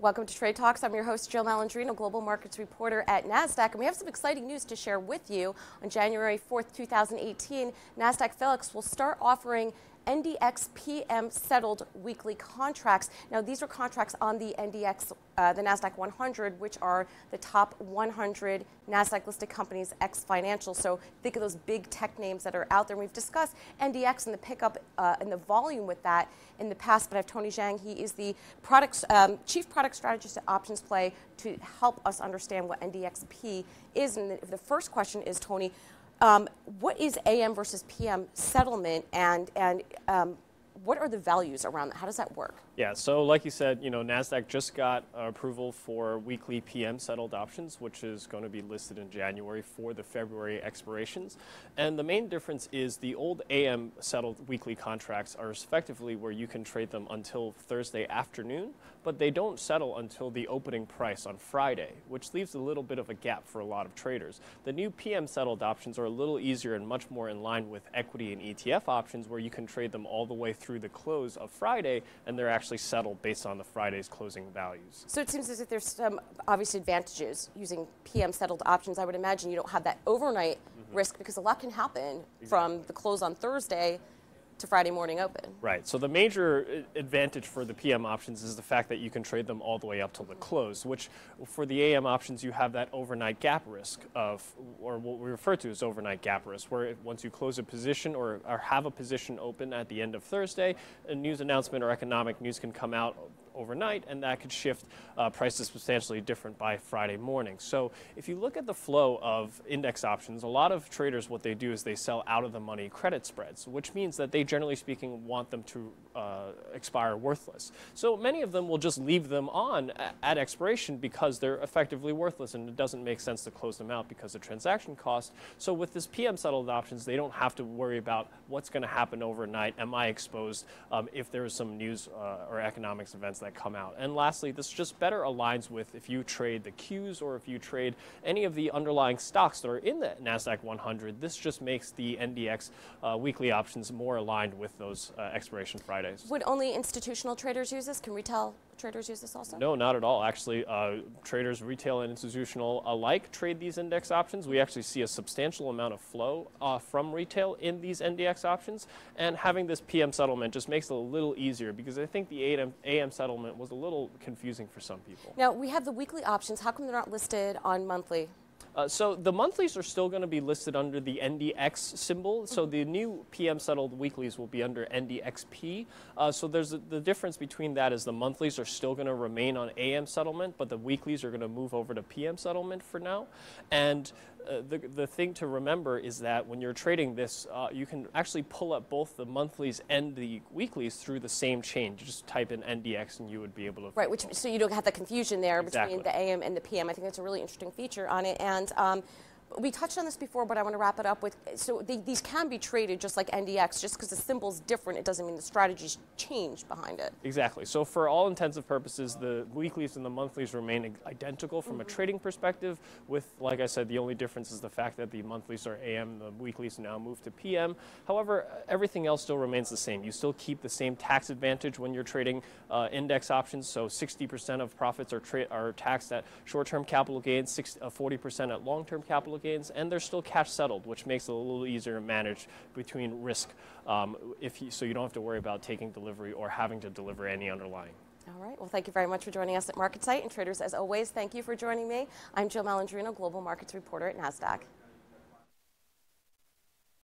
Welcome to Trade Talks. I'm your host, Jill Malandrino, Global Markets Reporter at Nasdaq. And we have some exciting news to share with you. On January 4th, 2018, Nasdaq PHLX will start offering NDXP PM-Settled Weekly Contracts. Now, these are contracts on the NDX, the Nasdaq 100, which are the top 100 Nasdaq-listed companies ex-financial. So think of those big tech names that are out there. And we've discussed NDX and the pickup and the volume with that in the past. But I have Tony Zhang. He is the Chief Product Strategist at OptionsPlay to help us understand what NDXP is. And the first question is, Tony, what is AM versus PM settlement, and what are the values around that? How does that work? Yeah, so like you said, NASDAQ just got approval for weekly PM settled options, which is going to be listed in January for the February expirations. And the main difference is the old AM settled weekly contracts are effectively where you can trade them until Thursday afternoon, but they don't settle until the opening price on Friday, which leaves a little bit of a gap for a lot of traders. The new PM settled options are a little easier and much more in line with equity and ETF options, where you can trade them all the way through the close of Friday, and they're actually settled based on the Friday's closing values. So it seems as if there's some obvious advantages using PM settled options. I would imagine you don't have that overnight risk because a lot can happen from the close on Thursday to Friday morning open. Right. So the major advantage for the PM options is the fact that you can trade them all the way up till the close, which for the AM options you have that overnight gap risk of, or what we refer to as overnight gap risk, where once you close a position or have a position open at the end of Thursday, a news announcement or economic news can come out overnight, and that could shift prices substantially different by Friday morning. So if you look at the flow of index options, a lot of traders, what they do is they sell out of the money credit spreads, which means that they generally speaking want them to expire worthless. So many of them will just leave them on at expiration because they're effectively worthless, and it doesn't make sense to close them out because of transaction cost. So with this PM settled options, they don't have to worry about what's going to happen overnight. Am I exposed if there is some news or economics events that come out? And lastly, this just better aligns with if you trade the Qs or if you trade any of the underlying stocks that are in the Nasdaq 100. This just makes the NDX weekly options more aligned with those expiration Fridays. Would only institutional traders use this? Can retail traders use this also? No, not at all. Actually, traders, retail and institutional alike, trade these index options. We actually see a substantial amount of flow from retail in these NDX options, and having this PM settlement just makes it a little easier because I think the AM settlement was a little confusing for some people. Now, we have the weekly options. How come they're not listed on monthly? So the monthlies are still going to be listed under the NDX symbol. So the new PM settled weeklies will be under NDXP. So there's the difference between that is the monthlies are still going to remain on AM settlement, but the weeklies are going to move over to PM settlement for now. And the thing to remember is that when you're trading this, you can actually pull up both the monthlies and the weeklies through the same chain. You just type in NDX and you would be able to. Right, so you don't have the confusion there between the AM and the PM. I think that's a really interesting feature on it. And we touched on this before, but I want to wrap it up with, so these can be traded just like NDX. Just because the symbol's different, it doesn't mean the strategy's changed behind it. Exactly. So for all intents and purposes, the weeklies and the monthlies remain identical from a trading perspective, with, like I said, the only difference is the fact that the monthlies are AM, the weeklies now move to PM. However, everything else still remains the same. You still keep the same tax advantage when you're trading index options. So 60% of profits are taxed at short-term capital gains, 40% at long-term capital gains, and they're still cash settled, which makes it a little easier to manage between risk so you don't have to worry about taking delivery or having to deliver any underlying. All right. Well, thank you very much for joining us at MarketSite. And traders, as always, thank you for joining me. I'm Jill Malandrino, Global Markets Reporter at Nasdaq.